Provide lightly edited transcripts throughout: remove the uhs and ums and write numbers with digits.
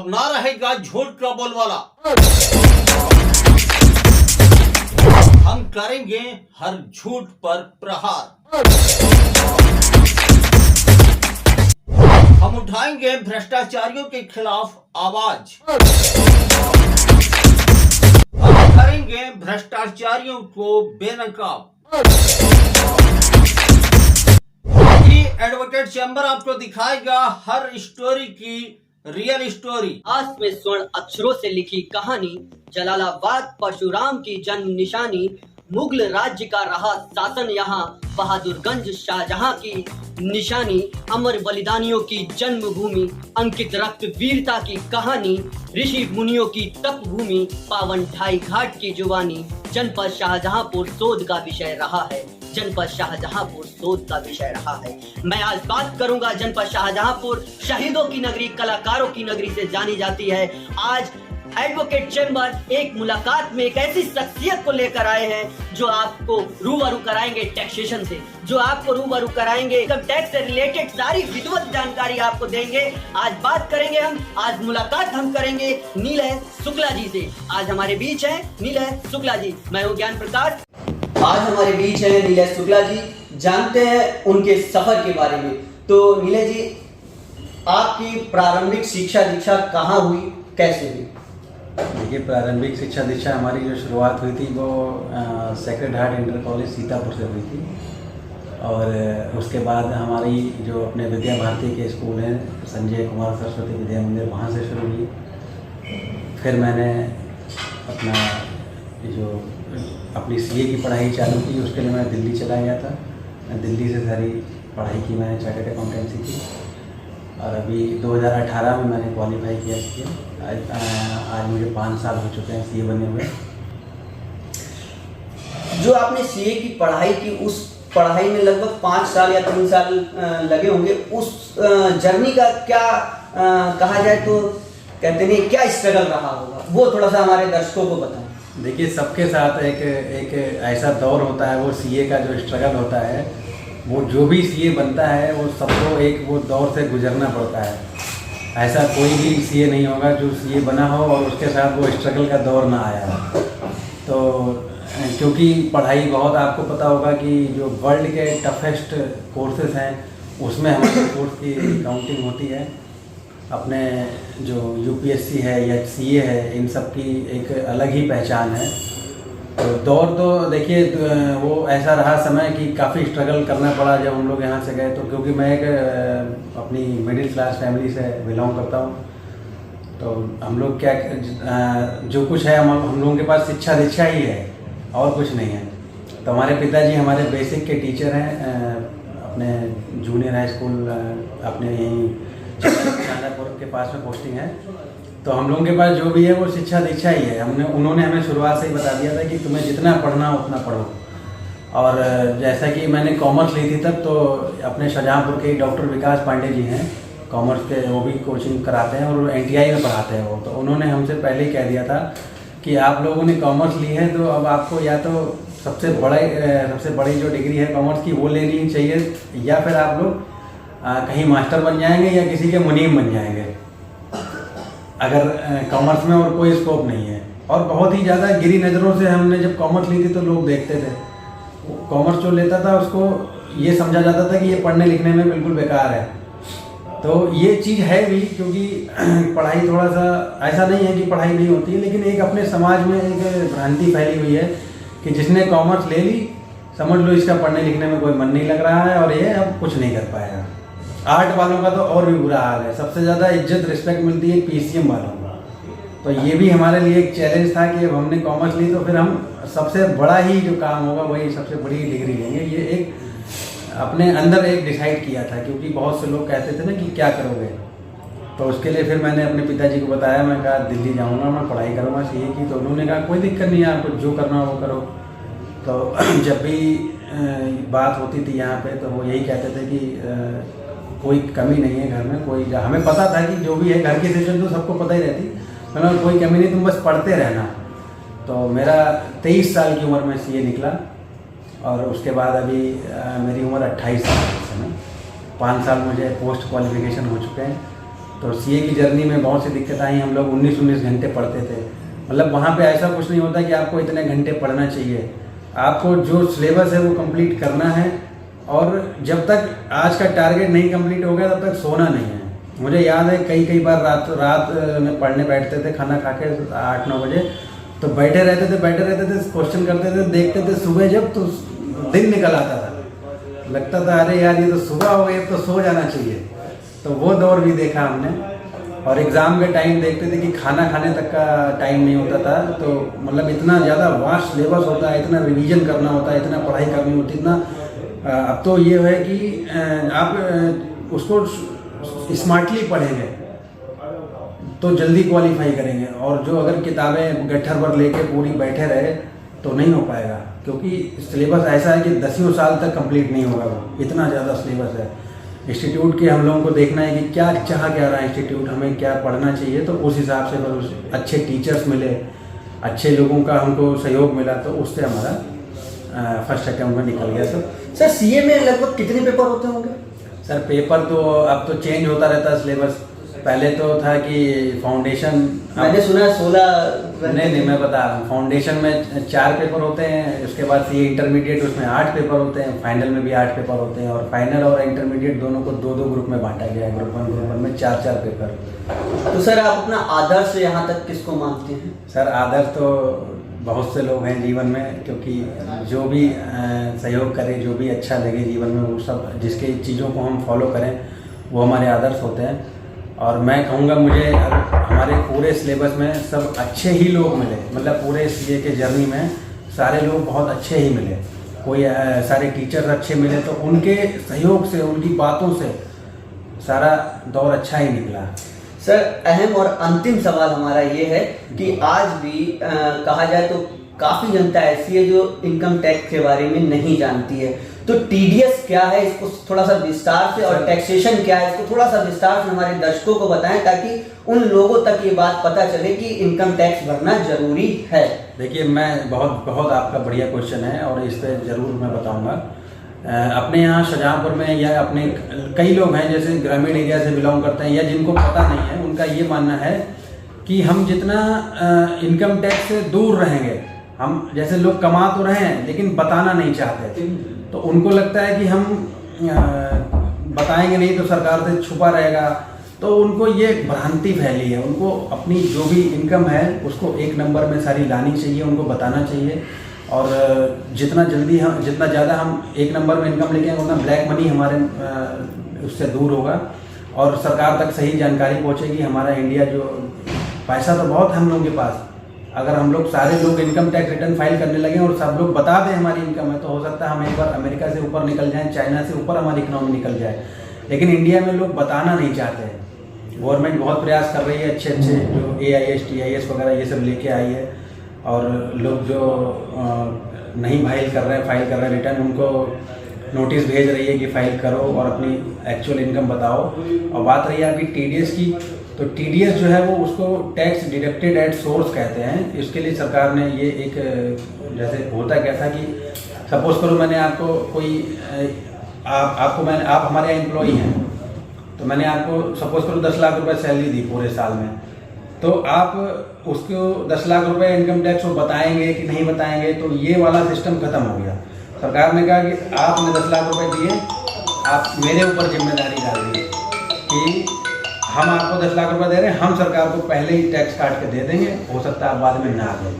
अब ना रहेगा झूठ का बोलबाला। हम करेंगे हर झूठ पर प्रहार। हम उठाएंगे भ्रष्टाचारियों के खिलाफ आवाज। हम करेंगे भ्रष्टाचारियों को बेनकाब। एडवोकेट चैम्बर आपको दिखाएगा हर स्टोरी की रियल स्टोरी। इतिहास में स्वर्ण अक्षरों से लिखी कहानी, जलालाबाद परशुराम की जन्म निशानी, मुगल राज्य का रहा शासन यहाँ, बहादुरगंज शाहजहां की निशानी, अमर बलिदानियों की जन्मभूमि, अंकित रक्त वीरता की कहानी, ऋषि मुनियों की तप भूमि, पावन ढाई घाट की जुबानी, जनपद शाहजहांपुर शोध का विषय रहा है, जनपद शाहजहांपुर शोध का विषय रहा है। मैं आज बात करूंगा जनपद शाहजहांपुर, शहीदों की नगरी, कलाकारों की नगरी से जानी जाती है। आज एडवोकेट चैम्बर एक मुलाकात में एक ऐसी शख्सियत को लेकर आए हैं जो आपको रूबरू कराएंगे टैक्सेशन से, जो आपको रूबरू कराएंगे इनकम टैक्स से रिलेटेड सारी विधिवत जानकारी आपको देंगे। आज बात करेंगे आज मुलाकात हम करेंगे नीलय शुक्ला जी से। आज हमारे बीच है नीलय शुक्ला जी। मैं हूँ ज्ञान प्रकाश। आज हमारे बीच है नीलय शुक्ला जी। जानते हैं उनके सफर के बारे में। तो नीलय जी, आपकी प्रारंभिक शिक्षा दीक्षा कहाँ हुई, कैसे हुई? देखिए, प्रारंभिक शिक्षा दीक्षा हमारी जो शुरुआत हुई थी वो sacred heart inter college Sitapur से हुई थी, और उसके बाद हमारी जो अपने विद्या भारती के स्कूल हैं, संजय कुमार सरस्वती विद्या मंदिर, वहाँ से शुरू हुई। फिर मैंने अपनी सीए की पढ़ाई चालू की। उसके लिए मैं दिल्ली चला गया था। मैं दिल्ली से सारी पढ़ाई की, मैंने चार्टर्ड अकाउंटेंसी की, और अभी 2018 में मैंने क्वालिफाई किया सीए। आज मुझे 5 साल हो चुके हैं सीए बने हुए। जो आपने सीए की पढ़ाई की, उस पढ़ाई में लगभग 5 साल या 3 साल लगे होंगे। उस जर्नी का क्या कहा जाए तो कहते नहीं, क्या स्ट्रगल रहा होगा, वो थोड़ा सा हमारे दर्शकों को बताएं। देखिए, सबके साथ एक ऐसा दौर होता है, वो सीए का जो स्ट्रगल होता है, वो जो भी सीए बनता है वो सबको एक वो दौर से गुजरना पड़ता है। ऐसा कोई भी सीए नहीं होगा जो सीए बना हो और उसके साथ वो स्ट्रगल का दौर ना आया हो। तो क्योंकि पढ़ाई बहुत, आपको पता होगा कि जो वर्ल्ड के टफेस्ट कोर्सेज हैं उसमें हमारे कोर्स की काउंटिंग होती है। अपने जो यूपीएससी है या सीए है, इन सब की एक अलग ही पहचान है। तो दौर तो देखिए, वो ऐसा रहा समय कि काफ़ी स्ट्रगल करना पड़ा जब हम लोग यहाँ से गए। तो क्योंकि मैं एक अपनी मिडिल क्लास फैमिली से बिलोंग करता हूँ, तो हम लोग क्या जो कुछ है हम लोगों के पास शिक्षा दीक्षा ही है और कुछ नहीं है। तो हमारे पिताजी हमारे बेसिक के टीचर हैं, अपने जूनियर हाई स्कूल अपने यहीं चांदापुर के पास में पोस्टिंग है। तो हम लोगों के पास जो भी है वो शिक्षा दीक्षा ही है। उन्होंने हमें शुरुआत से ही बता दिया था कि तुम्हें जितना पढ़ना उतना पढ़ो। और जैसा कि मैंने कॉमर्स ली थी तब, तो अपने शाहजहांपुर के डॉक्टर विकास पांडे जी हैं कॉमर्स के, वो भी कोचिंग कराते हैं और एनटीआई में पढ़ाते हैं वो। तो उन्होंने हमसे पहले ही कह दिया था कि आप लोगों ने कॉमर्स ली है तो अब आपको या तो सबसे बड़ी जो डिग्री है कॉमर्स की वो लेनी चाहिए, या फिर आप लोग कहीं मास्टर बन जाएंगे या किसी के मुनीम बन जाएंगे, अगर कॉमर्स में और कोई स्कोप नहीं है। और बहुत ही ज़्यादा गिरी नज़रों से हमने जब कॉमर्स ली थी तो लोग देखते थे। कॉमर्स जो लेता था उसको ये समझा जाता था कि ये पढ़ने लिखने में बिल्कुल बेकार है। तो ये चीज़ है भी, क्योंकि पढ़ाई थोड़ा सा ऐसा नहीं है कि पढ़ाई नहीं होती है, लेकिन एक अपने समाज में एक भ्रांति फैली हुई है कि जिसने कॉमर्स ले ली, समझ लो इसका पढ़ने लिखने में कोई मन नहीं लग रहा है और ये अब कुछ नहीं कर पाएगा। आर्ट वालों का तो और भी बुरा हाल है, सबसे ज़्यादा इज्जत रिस्पेक्ट मिलती है पीसीएम वालों को। तो ये भी हमारे लिए एक चैलेंज था कि अब हमने कॉमर्स ली तो फिर हम सबसे बड़ा ही जो काम होगा वही सबसे बड़ी डिग्री लेंगे। ये एक अपने अंदर एक डिसाइड किया था, क्योंकि बहुत से लोग कहते थे ना कि क्या करोगे। तो उसके लिए फिर मैंने अपने पिताजी को बताया, मैं कहा दिल्ली जाऊँगा, मैं पढ़ाई करूँगा सीए की। तो उन्होंने कहा कोई दिक्कत नहीं है, आपको जो करना हो वो करो। तो जब भी बात होती थी यहाँ पे तो वो यही कहते थे कि कोई कमी नहीं है घर में, कोई हमें पता था कि जो भी है घर की सिचुएशन तो सबको पता ही रहती, मतलब कोई कमी नहीं, तुम बस पढ़ते रहना। तो मेरा 23 साल की उम्र में सीए निकला, और उसके बाद अभी मेरी उम्र 28 साल है। 5 साल मुझे पोस्ट क्वालिफिकेशन हो चुके हैं। तो सीए की जर्नी में बहुत सी दिक्कत आई। हम लोग 19-19 घंटे पढ़ते थे। मतलब वहाँ पे ऐसा कुछ नहीं होता कि आपको इतने घंटे पढ़ना चाहिए, आपको जो सिलेबस है वो कंप्लीट करना है। और जब तक आज का टारगेट नहीं कंप्लीट हो गया तब तक सोना नहीं है। मुझे याद है कई बार रात में पढ़ने बैठते थे, खाना खा के 8-9 बजे, तो बैठे रहते थे, क्वेश्चन करते थे, देखते थे। सुबह जब तो दिन निकल आता था, लगता था अरे यार ये तो सुबह हो गई, अब तो सो जाना चाहिए। तो वो दौर भी देखा हमने। और एग्ज़ाम के टाइम देखते थे कि खाना खाने तक का टाइम नहीं होता था। तो मतलब इतना ज़्यादा वास्ट सिलेबस होता है, इतना रिवीजन करना होता है, इतना पढ़ाई करनी होती है, इतना अब तो ये है कि आप उसको स्मार्टली पढ़ेंगे तो जल्दी क्वालिफाई करेंगे। और जो अगर किताबें गट्ठर भर लेके पूरी बैठे रहे तो नहीं हो पाएगा, क्योंकि सिलेबस ऐसा है कि 10 साल तक कंप्लीट नहीं होगा, वो इतना ज़्यादा सिलेबस है। इंस्टीट्यूट के हम लोगों को देखना है कि क्या चाह क्या रहा है इंस्टीट्यूट, हमें क्या पढ़ना चाहिए, तो उस हिसाब से बस अच्छे टीचर्स मिले, अच्छे लोगों का हमको सहयोग मिला, तो उससे हमारा फर्स्ट अटेम्प्ट में निकल गया सब। सर सीए में लगभग कितने पेपर होते होंगे? सर पेपर तो अब तो चेंज होता रहता है सिलेबस। पहले तो था कि फाउंडेशन, मैंने सुना 16। नहीं मैं बता रहा हूँ। फाउंडेशन में 4 पेपर होते हैं, उसके बाद सीए इंटरमीडिएट उसमें 8 पेपर होते हैं, फाइनल में भी 8 पेपर होते हैं। और फाइनल और इंटरमीडिएट दोनों को 2-2 ग्रुप में बांटा गया है, ग्रुप 1 में 4-4 पेपर। तो सर आप अपना आदर्श यहाँ तक किसको मानते हैं? सर आदर्श तो बहुत से लोग हैं जीवन में, क्योंकि जो भी सहयोग करे, जो भी अच्छा लगे जीवन में, वो सब जिसके चीज़ों को हम फॉलो करें वो हमारे आदर्श होते हैं। और मैं कहूँगा मुझे हमारे पूरे सिलेबस में सब अच्छे ही लोग मिले, मतलब पूरे सीए के जर्नी में सारे लोग बहुत अच्छे ही मिले। कोई सारे टीचर्स अच्छे मिले, तो उनके सहयोग से, उनकी बातों से सारा दौर अच्छा ही निकला। सर अहम और अंतिम सवाल हमारा ये है कि आज भी कहा जाए तो काफ़ी जनता ऐसी है जो इनकम टैक्स के बारे में नहीं जानती है। तो टीडीएस क्या है, इसको थोड़ा सा विस्तार से, और टैक्सेशन क्या है, इसको थोड़ा सा विस्तार से हमारे दर्शकों को बताएं, ताकि उन लोगों तक ये बात पता चले कि इनकम टैक्स भरना जरूरी है। देखिए, मैं बहुत आपका बढ़िया क्वेश्चन है और इस पर ज़रूर मैं बताऊंगा। अपने यहाँ शाहजहाँपुर में या अपने कई लोग हैं जैसे ग्रामीण एरिया से बिलोंग करते हैं या जिनको पता नहीं है, उनका ये मानना है कि हम जितना इनकम टैक्स से दूर रहेंगे, हम जैसे लोग कमा तो रहे हैं लेकिन बताना नहीं चाहते, तो उनको लगता है कि हम बताएंगे नहीं तो सरकार से छुपा रहेगा। तो उनको ये भ्रांति फैली है। उनको अपनी जो भी इनकम है उसको 1 नंबर में सारी लानी चाहिए, उनको बताना चाहिए। और जितना ज़्यादा हम 1 नंबर में इनकम लेके आएंगे उतना ब्लैक मनी हमारे उससे दूर होगा और सरकार तक सही जानकारी पहुंचेगी। हमारा इंडिया जो पैसा तो बहुत है हम लोगों के पास, अगर हम लोग सारे लोग इनकम टैक्स रिटर्न फाइल करने लगे और सब लोग बता दें हमारी इनकम है, तो हो सकता है हम एक बार अमेरिका से ऊपर निकल जाएं, चाइना से ऊपर हमारी इकोनॉमी निकल जाए। लेकिन इंडिया में लोग बताना नहीं चाहते। गवर्नमेंट बहुत प्रयास कर रही है, अच्छे जो AIS TIS वगैरह ये सब लेके आई है, और लोग जो नहीं फाइल कर रहे हैं रिटर्न, उनको नोटिस भेज रही है कि फाइल करो और अपनी एक्चुअल इनकम बताओ। और बात रही है आपकी TDS की, तो TDS जो है वो उसको टैक्स डिडक्टेड एट सोर्स कहते हैं। इसके लिए सरकार ने ये एक, जैसे होता क्या था कि सपोज करो मैंने आपको कोई आप हमारे यहाँ एम्प्लॉई हैं, तो मैंने आपको सपोज करो 10 लाख रुपए सैलरी दी पूरे साल में, तो आप उसको 10 लाख रुपए इनकम टैक्स को बताएंगे कि नहीं बताएंगे, तो ये वाला सिस्टम खत्म हो गया। सरकार ने कहा कि आपने 10 लाख रुपए दिए, आप मेरे ऊपर जिम्मेदारी डाल दी कि हम आपको 10 लाख रुपए दे रहे हैं, हम सरकार को पहले ही टैक्स काट के दे देंगे, हो सकता है आप बाद में ना दें।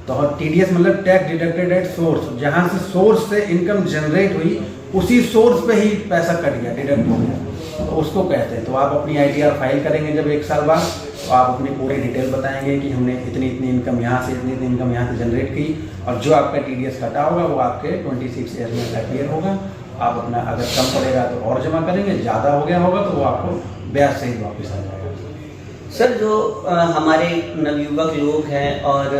तो TDS मतलब टैक्स डिडक्टेड एट सोर्स, जहाँ से सोर्स से इनकम जनरेट हुई उसी सोर्स पे ही पैसा कट गया, डिडक्ट हो गया, तो उसको कहते हैं। तो आप अपनी ITR फाइल करेंगे जब 1 साल बाद, तो आप अपनी पूरी डिटेल बताएंगे कि हमने इतनी इनकम यहाँ से, इतनी इनकम यहाँ से जनरेट की, और जो आपका TDS कटा होगा वो आपके 26 ईयर में क्लियर होगा। आप अपना अगर कम पड़ेगा तो और जमा करेंगे, ज़्यादा हो गया होगा तो वो आपको ब्याज सहित वापस आ जाएगा। सर जो हमारे नवयुवक लोग हैं और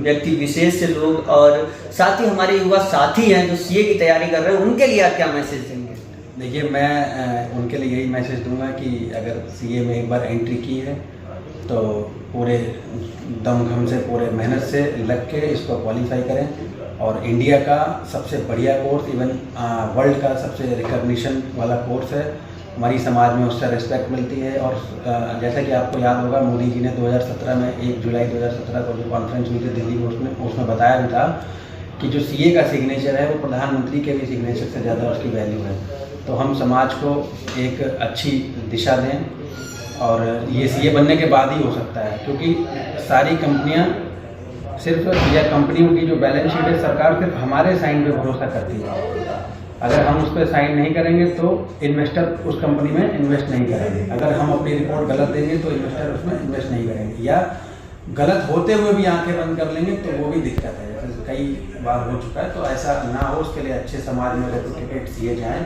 व्यक्ति विशेष से लोग, और साथ ही हमारे युवा साथी हैं जो CA की तैयारी कर रहे हैं, उनके लिए आप क्या मैसेज देंगे? देखिए, मैं उनके लिए यही मैसेज दूंगा कि अगर CA में एक बार एंट्री की है तो पूरे दमखम से, पूरे मेहनत से लग के इसको क्वालिफाई करें। और इंडिया का सबसे बढ़िया कोर्स, इवन वर्ल्ड का सबसे रिकॉग्निशन वाला कोर्स है, हमारी समाज में उससे रिस्पेक्ट मिलती है। और जैसा कि आपको याद होगा, मोदी जी ने 2017 में 1 जुलाई 2017 को जो कॉन्फ्रेंस हुई थी दिल्ली में, उसमें बताया भी था कि जो सीए का सिग्नेचर है वो प्रधानमंत्री के भी सिग्नेचर से ज़्यादा उसकी वैल्यू है। तो हम समाज को एक अच्छी दिशा दें और ये सीए बनने के बाद ही हो सकता है, क्योंकि सारी कंपनियां सिर्फ या कंपनियों की जो बैलेंस शीट है सरकार सिर्फ हमारे साइन पे भरोसा करती है। अगर हम उस पर साइन नहीं करेंगे तो इन्वेस्टर उस कंपनी में इन्वेस्ट नहीं करेंगे। अगर हम अपनी रिपोर्ट गलत देंगे तो इन्वेस्टर उसमें इन्वेस्ट नहीं करेंगे, या गलत होते हुए भी आंखें बंद कर लेंगे तो वो भी दिक्कत है। जैसे कई बार हो चुका है, तो ऐसा ना हो उसके लिए अच्छे समाज में रेपुटेटेड सीए जाएँ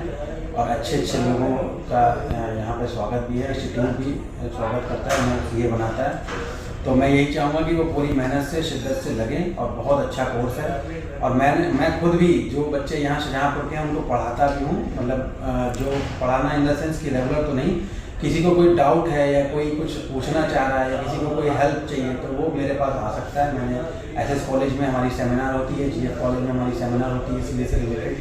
और अच्छे लोगों का यहाँ पे स्वागत भी है, इंस्टीट्यूट भी स्वागत करता है, उन्हें सीए बनाता है। तो मैं यही चाहूँगा कि वो पूरी मेहनत से, शिद्दत से लगें, और बहुत अच्छा कोर्स है। और मैं खुद भी जो बच्चे यहाँ शाहजहाँपुर के हैं उनको पढ़ाता भी हूँ, मतलब जो पढ़ाना इन द सेंस कि रेगुलर तो नहीं, किसी को कोई डाउट है या कोई कुछ पूछना चाह रहा है या किसी को कोई हेल्प चाहिए तो वो मेरे पास आ सकता है। मैंने एसएस कॉलेज में हमारी सेमिनार होती है, जीएफ कॉलेज में हमारी सेमिनार होती है सीए से रिलेटेड।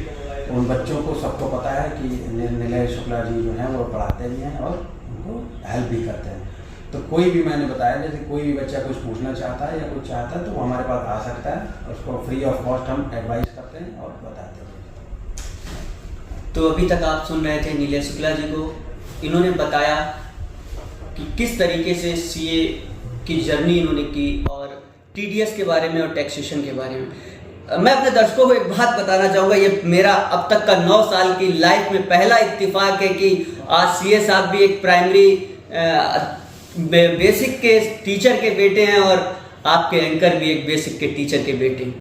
उन बच्चों को सबको पता है कि नीलेश शुक्ला जी जो हैं वो पढ़ाते भी हैं और उनको हेल्प भी करते हैं। तो कोई भी, मैंने बताया, जैसे कोई भी बच्चा कुछ पूछना चाहता है या कुछ चाहता है तो वो हमारे पास आ सकता है, उसको फ्री ऑफ कॉस्ट हम एडवाइस करते हैं और बताते हैं। तो अभी तक आप सुन रहे थे नीलेश शुक्ला जी को। इन्होंने बताया कि किस तरीके से सीए की जर्नी इन्होंने की और टीडीएस के बारे में और टैक्सेशन के बारे में। मैं अपने दर्शकों को एक बात बताना चाहूँगा, ये मेरा अब तक का 9 साल की लाइफ में पहला इत्तेफाक है कि आज सीए साहब भी एक प्राइमरी बेसिक के टीचर के बेटे हैं और आपके एंकर भी एक बेसिक के टीचर के बेटे हैं।